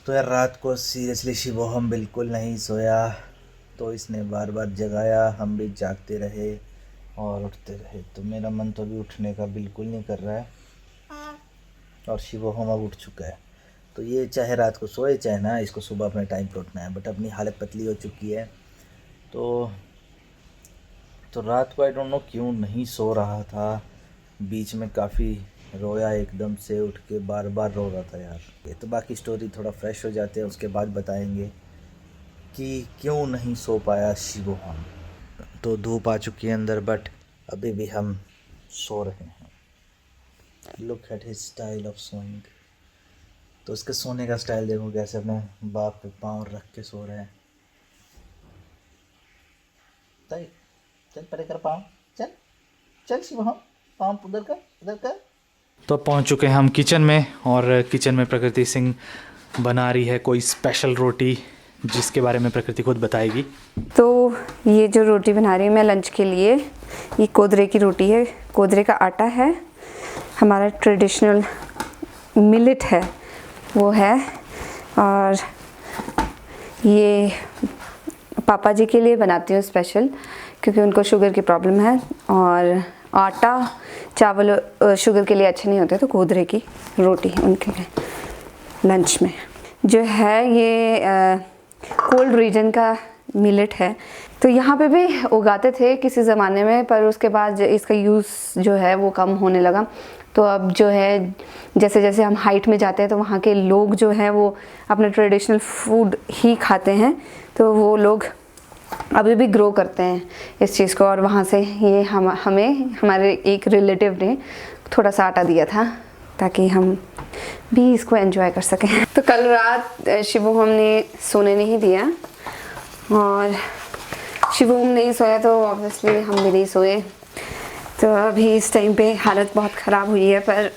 तो यार रात को सीरियसली शिवोहम बिल्कुल नहीं सोया, तो इसने बार बार जगाया, हम भी जागते रहे और उठते रहे। तो मेरा मन तो अभी उठने का बिल्कुल नहीं कर रहा है और शिवोहम अब उठ चुका है। तो ये चाहे रात को सोए चाहे ना, इसको सुबह अपने टाइम पर उठना है, बट अपनी हालत पतली हो चुकी है। तो रात को आई डोंट नो क्यों नहीं सो रहा था, बीच में काफ़ी रोया, एकदम से उठ के बार बार रो रहा था यार। ये तो बाकी स्टोरी थोड़ा फ्रेश हो जाते हैं उसके बाद बताएंगे कि क्यों नहीं सो पाया शिवोहम। तो धूप आ चुकी है अंदर, बट अभी भी हम सो रहे हैं। Look at his style of sowing. तो उसके सोने का स्टाइल देखो, कैसे अपने बाप पे पाँव रख के सो रहे हैं। चल चल परे कर पाँव, चल चल शिवोहम, पाँव उधर कर, उधर कर। तो पहुंच चुके हैं हम किचन में, और किचन में प्रकृति सिंह बना रही है कोई स्पेशल रोटी, जिसके बारे में प्रकृति खुद बताएगी। तो ये जो रोटी बना रही हूँ मैं लंच के लिए, ये कोदरे की रोटी है। कोदरे का आटा है, हमारा ट्रेडिशनल मिलेट है वो है। और ये पापा जी के लिए बनाती हूँ स्पेशल, क्योंकि उनको शुगर की प्रॉब्लम है और आटा चावल शुगर के लिए अच्छे नहीं होते, तो कोदरे की रोटी उनके लिए लंच में। जो है ये कोल्ड रीजन का मिलेट है, तो यहाँ पे भी उगाते थे किसी ज़माने में, पर उसके बाद इसका यूज़ जो है वो कम होने लगा। तो अब जो है जैसे जैसे हम हाइट में जाते हैं तो वहाँ के लोग जो हैं वो अपना ट्रेडिशनल फूड ही खाते हैं, तो वो लोग अभी भी ग्रो करते हैं इस चीज़ को। और वहाँ से ये हमें हमारे एक रिलेटिव ने थोड़ा सा आटा दिया था ताकि हम भी इसको एंजॉय कर सकें। तो कल रात शिवोहम ने सोने नहीं दिया, और शिवोहम नहीं सोया तो ऑब्वियसली हम भी नहीं सोए। तो अभी इस टाइम पे हालत बहुत ख़राब हुई है, पर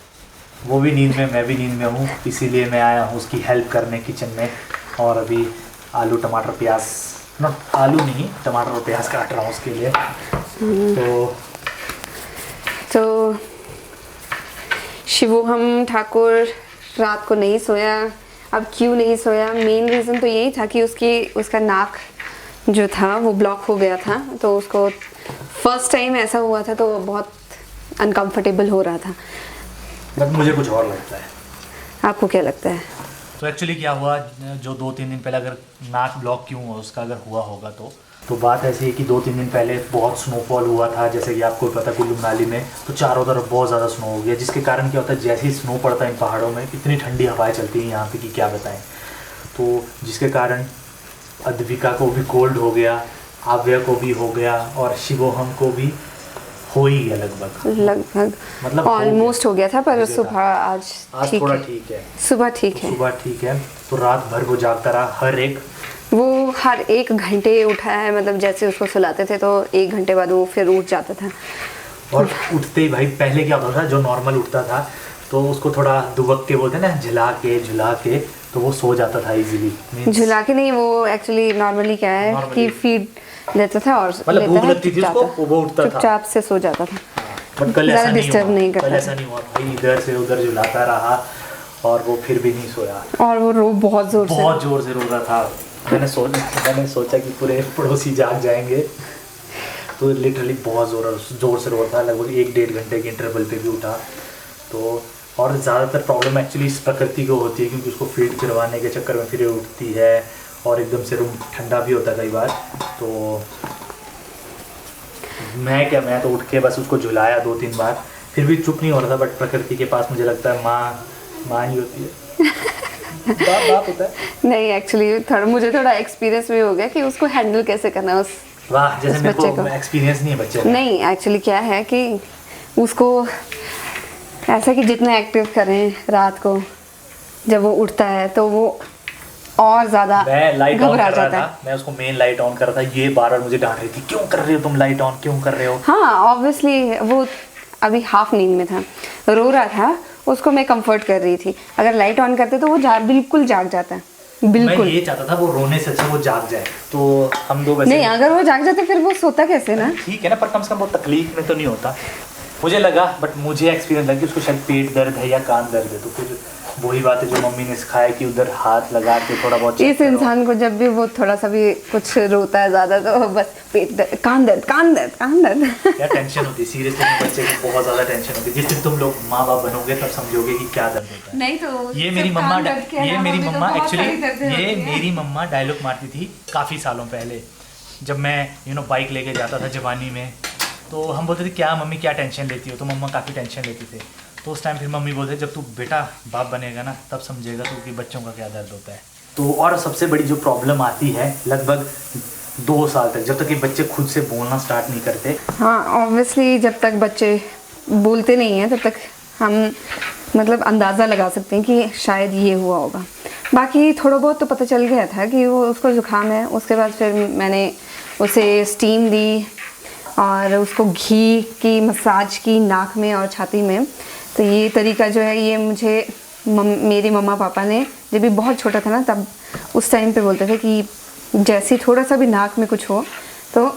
वो भी नींद में, मैं भी नींद में हूँ, इसीलिए मैं आया हूँ उसकी हेल्प करने किचन में। और अभी आलू टमाटर प्याज, ना आलू नहीं टमाटर और प्याज काट रहा हूँ उसके लिए। तो शिवोहम ठाकुर रात को नहीं सोया। अब क्यों नहीं सोया, मेन रीज़न तो यही था कि उसका नाक जो था वो ब्लॉक हो गया था, तो उसको फर्स्ट टाइम ऐसा हुआ था तो बहुत अनकंफर्टेबल हो रहा था। बट मुझे कुछ और लगता है। आपको क्या लगता है? तो एक्चुअली क्या हुआ, जो 2-3 दिन पहले अगर नाक ब्लॉक क्यों हुआ उसका अगर हुआ होगा तो बात ऐसी है कि 2-3 दिन पहले बहुत स्नोफॉल हुआ था, जैसे कि आपको पता कुल्लू मनाली में, तो चारों तरफ बहुत ज़्यादा स्नो हो गया, जिसके कारण क्या होता है जैसे ही स्नो पड़ता है इन पहाड़ों में इतनी ठंडी हवाएं चलती हैं यहाँ पे कि क्या बताएं। तो जिसके कारण अद्विका को भी कोल्ड हो गया, आव्या को भी हो गया, और शिवोहम को भी हो ही गया लगभग मतलब ऑलमोस्ट हो गया था, पर सुबह आज थोड़ा ठीक है। सुबह ठीक है। तो रात भर वो जागता रहा, हर एक घंटे उठा है, मतलब जैसे उसको सुलाते थे तो 1 घंटे बाद वो फिर उठ जाता था। और उठते ही भाई पहले क्या होता था, जो नॉर्मल उठता था तो उसको थोड़ा दुबक के बोलते ना, झुला के तो वो सो जाता था इजीली। झुला के नहीं, वो एक्चुअली नॉर्मली क्या है कि फीड लेता था और मतलब भूख लगती थी उसको, वो उठता था, चुपचाप से सो जाता था। बट कल ऐसा नहीं हुआ, कल ऐसा नहीं हुआ भाई, इधर से उधर झुलाता रहा और वो फिर भी नहीं सोया, और वो बहुत जोर से रो रहा था। मैंने सोचा कि पूरे पड़ोसी जाग जाएंगे, तो लिटरली बहुत जोर से रो रहा था, लगभग 1-1.5 घंटे के इंटरवल पे भी उठा। तो और ज़्यादातर प्रॉब्लम एक्चुअली इस प्रकृति को होती है, क्योंकि उसको फीड करवाने के चक्कर में फिर उठती है, और एकदम से रूम ठंडा भी होता है कई बार। तो मैं तो उठ के बस उसको झुलाया 2-3 बार, फिर भी चुप नहीं हो रहा था। बट प्रकृति के पास मुझे लगता है माँ ही होती है। बाप होता है नहीं, एक्चुअली मुझे थोड़ा एक्सपीरियंस भी हो गया कि उसको हैंडल कैसे करना है वाह, जैसे मेरे को एक्सपीरियंस नहीं है बच्चे का। नहीं, एक्चुअली क्या है कि उसको ऐसा कि जितना एक्टिव करें रात को, जब वो उठता है तो वो और ज़्यादा घबरा जाता है। मैं उसको मेन लाइट ऑन कर रहा था, ये बार-बार मुझे डांट रही थी, क्यों कर रहे हो तुम लाइट ऑन, क्यों कर रहे हो। हाँ, ऑब्वियसली वो अभी हाफ नींद में था, रो रहा था, उसको मैं कंफर्ट कर रही थी। अगर लाइट ऑन करते तो वो बिल्कुल जाग जाता है, बिल्कुल। मैं ये चाहता था वो रोने से अच्छा वो जाग जाए, तो हम दो वैसे नहीं, अगर वो जाग जाते फिर वो सोता कैसे ना। ठीक है ना, पर कम से कम वो तकलीफ में तो नहीं होता, मुझे लगा। बट मुझे एक्सपीरियंस लगा कि उसको शायद पेट दर्द है या कान दर्द है, तो फिर वही बात है जो मम्मी ने सिखाया कि उधर हाथ लगा के थोड़ा बहुत check इस करो। इंसान को जब भी वो थोड़ा सा भी कुछ रोता है ज़्यादा तो बस पेट दर्द, कान दर्द, कान दर्द, कान दर्द। यार टेंशन होती है सीरियसली, बच्चे को बहुत ज़्यादा टेंशन होती है। जिस दिन तुम लोग माँ बाप बनोगे तब समझोगे कि क्या दर्द होता है। नहीं तो ये मेरी मम्मा एक्चुअली ये मेरी मम्मा डायलॉग मारती थी काफ़ी सालों पहले, जब मैं बाइक लेके जाता था जवानी में। तो हम बोलते थे क्या मम्मी क्या टेंशन लेती हो, तो मम्मा काफ़ी टेंशन लेती थे। तो उस टाइम फिर मम्मी बोलते जब तू बेटा बाप बनेगा ना तब समझेगा तू कि बच्चों का क्या दर्द होता है। तो और सबसे बड़ी जो प्रॉब्लम आती है लगभग 2 साल तक, जब तक ये बच्चे खुद से बोलना स्टार्ट नहीं करते। हाँ ऑब्वियसली जब तक बच्चे बोलते नहीं हैं तब तक हम मतलब अंदाज़ा लगा सकते हैं कि शायद ये हुआ होगा। बाकी थोड़ा बहुत तो पता चल गया था कि वो उसको ज़ुकाम है। उसके बाद फिर मैंने उसे स्टीम दी और उसको घी की मसाज की नाक में और छाती में। तो ये तरीका जो है ये मुझे मेरे मम्मा पापा ने जब भी बहुत छोटा था ना तब उस टाइम पे बोलते थे कि जैसे थोड़ा सा भी नाक में कुछ हो तो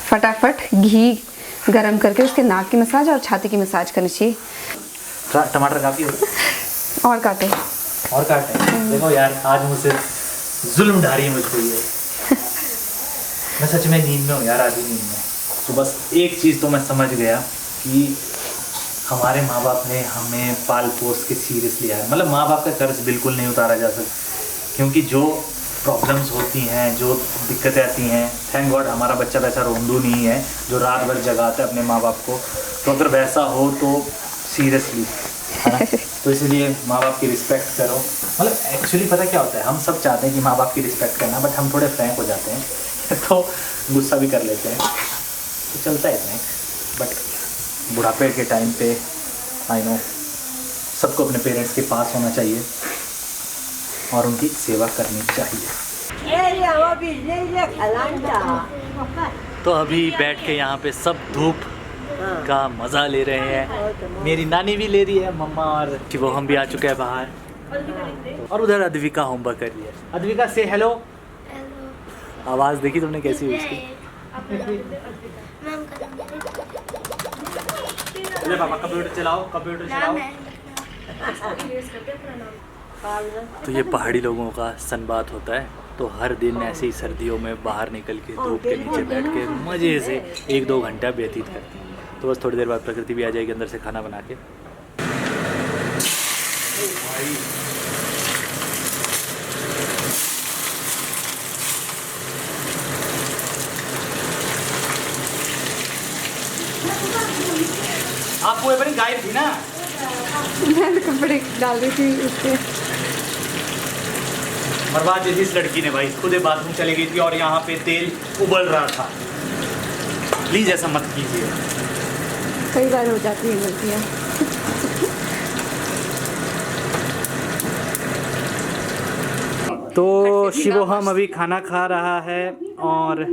फटाफट घी गरम करके उसके नाक की मसाज और छाती की मसाज करनी चाहिए। टमाटर काफ़ी हो और काटे देखो यार आज मुझसे जुल्म ढा रही है मुझको ये। मैं सच में नींद में हूँ यार, आधी नींद में। तो बस एक चीज़ तो मैं समझ गया कि हमारे माँ बाप ने हमें पाल पोस के सीरियस लिया है। मतलब माँ बाप का कर्ज बिल्कुल नहीं उतारा जा सकता, क्योंकि जो प्रॉब्लम्स होती हैं, जो दिक्कतें आती हैं, थैंक गॉड हमारा बच्चा वैसा रोंदू नहीं है जो रात भर जगाता है अपने माँ बाप को। तो अगर वैसा हो तो सीरियसली है ना, तो इसलिए माँ बाप की रिस्पेक्ट करो। मतलब एक्चुअली पता क्या होता है, हम सब चाहते हैं कि माँ बाप की रिस्पेक्ट करना, बट हम थोड़े फ्रैंक हो जाते हैं तो गुस्सा भी कर लेते हैं, तो चलता है फ्रैंक। बट बुढ़ापे के टाइम पे आई नो सबको अपने पेरेंट्स के पास होना चाहिए और उनकी सेवा करनी चाहिए। तो अभी बैठ के यहाँ पे सब धूप का मज़ा ले रहे हैं। मेरी नानी भी ले रही है, मम्मा और वो हम भी आ चुके हैं बाहर। और उधर अद्विका होमवर्क कर रही है। अद्विका से हेलो। आवाज़ देखी तुमने कैसी हुई उसकी? ले पापा कंप्यूटर चलाओ। तो ये पहाड़ी लोगों का सनबात होता है। तो हर दिन ऐसे ही सर्दियों में बाहर निकल के धूप के नीचे बैठ के मज़े से 1-2 घंटा व्यतीत करते हैं। तो बस थोड़ी देर बाद प्रकृति भी आ जाएगी अंदर से खाना बना के। आपको ये बड़ी गायब थी ना, मैं कपड़े डाल रही थी उसके। बर्बाद जैसी इस लड़की ने भाई खुद बाथरूम चली गई थी और यहाँ पे तेल उबल रहा था। प्लीज़ ऐसा मत कीजिए। कई बार हो जाती है गलतियाँ। तो शिवोहम अभी खाना खा रहा है और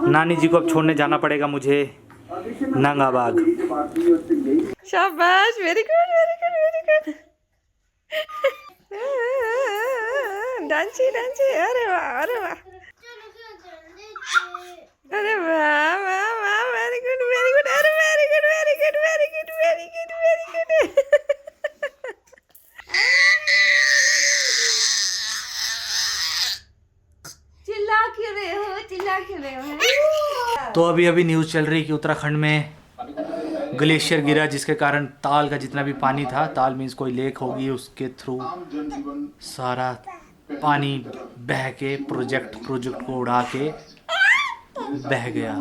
नानी जी को अब छोड़ने जाना पड़ेगा मुझे नंगाबाग। शाबाश, very good very good very good. डांसी डांसी, अरे वाह अरे वाह अरे वाह वाह वाह, वेरी गुड वेरी गुड, अरे very good very good very good very good very good. चिल्ला क्यों रहे हो? तो अभी न्यूज़ चल रही है कि उत्तराखंड में ग्लेशियर गिरा, जिसके कारण ताल का जितना भी पानी था, ताल मीन्स कोई लेक होगी, उसके थ्रू सारा पानी बह के प्रोजेक्ट को उड़ा के बह गया।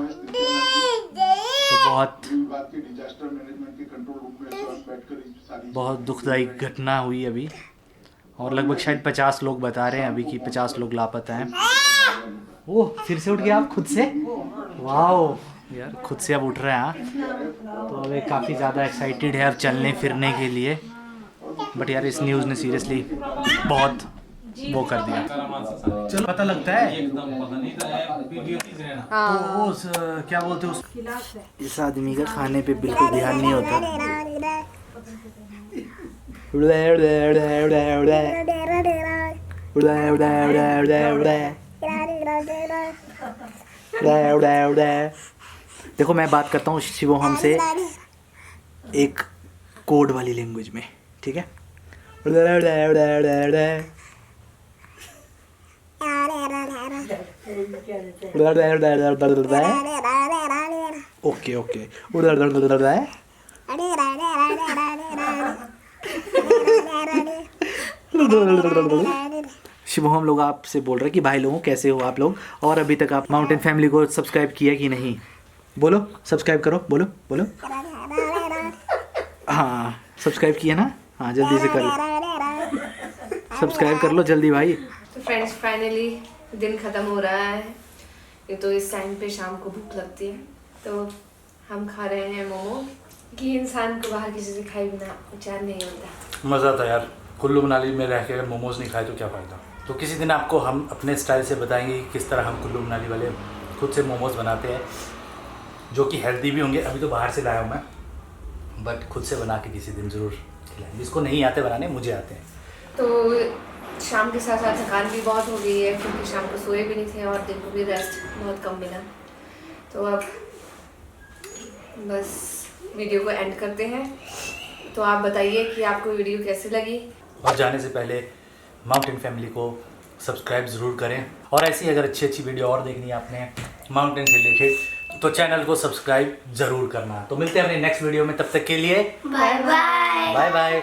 तो बहुत दुखदायी घटना हुई अभी, और लगभग शायद 50 लोग बता रहे हैं अभी कि 50 लोग लापता हैं। ओह फिर से उठ गया आप खुद से? वाह यार, खुद से अब उठ रहे हैं। हाँ तो अब काफ़ी ज़्यादा एक्साइटेड है अब चलने फिरने के लिए। बट यार इस न्यूज़ ने सीरियसली बहुत वो कर दिया। चल पता लगता है तो उस क्या बोलते हैं उस, इस आदमी का खाने पे बिल्कुल ध्यान नहीं होता। देखो मैं बात करता हूँ शिवोहम से एक कोड वाली लैंग्वेज में, ठीक है? Okay okay. शिवम लोग आपसे बोल रहे हैं कि भाई लोगों कैसे हो आप लोग, और अभी तक आप माउंटेन फैमिली को सब्सक्राइब किया कि नहीं? बोलो सब्सक्राइब करो, बोलो बोलो। हाँ सब्सक्राइब किया ना? हाँ जल्दी से कर लो, सब्सक्राइब कर लो जल्दी भाई। तो फ्रेंड्स फाइनली दिन ख़त्म हो रहा है। ये तो इस टाइम पे शाम को भूख लगती है, तो हम खा रहे हैं मोमो। कि इंसान को बाहर किसी से खाए बिना चैन नहीं होता। मज़ा था यार, कुल्लू मनाली में रह के अगर मोमोज़ नहीं खाए तो क्या फ़ायदा। तो किसी दिन आपको हम अपने स्टाइल से बताएंगे कि किस तरह हम कुल्लू मनाली वाले खुद से मोमोज़ बनाते हैं, जो कि हेल्दी भी होंगे। अभी तो बाहर से लाया हूँ मैं, बट खुद से बना के किसी दिन ज़रूर खिलाएंगे। जिसको नहीं आते बनाने, मुझे आते हैं। तो शाम के साथ साथ थकान भी बहुत हो गई है, क्योंकि शाम को सोए भी नहीं थे और दिन को भी रेस्ट बहुत कम मिला। तो अब बस वीडियो को एंड करते हैं। तो आप बताइए कि आपको वीडियो कैसी लगी। और जाने से पहले माउंटेन फैमिली को सब्सक्राइब ज़रूर करें, और ऐसी अगर अच्छी अच्छी वीडियो और देखनी है आपने माउंटेन से रिलेटेड तो चैनल को सब्सक्राइब ज़रूर करना। तो मिलते हैं अपने नेक्स्ट वीडियो में, तब तक के लिए बाय बाय। Bye bye.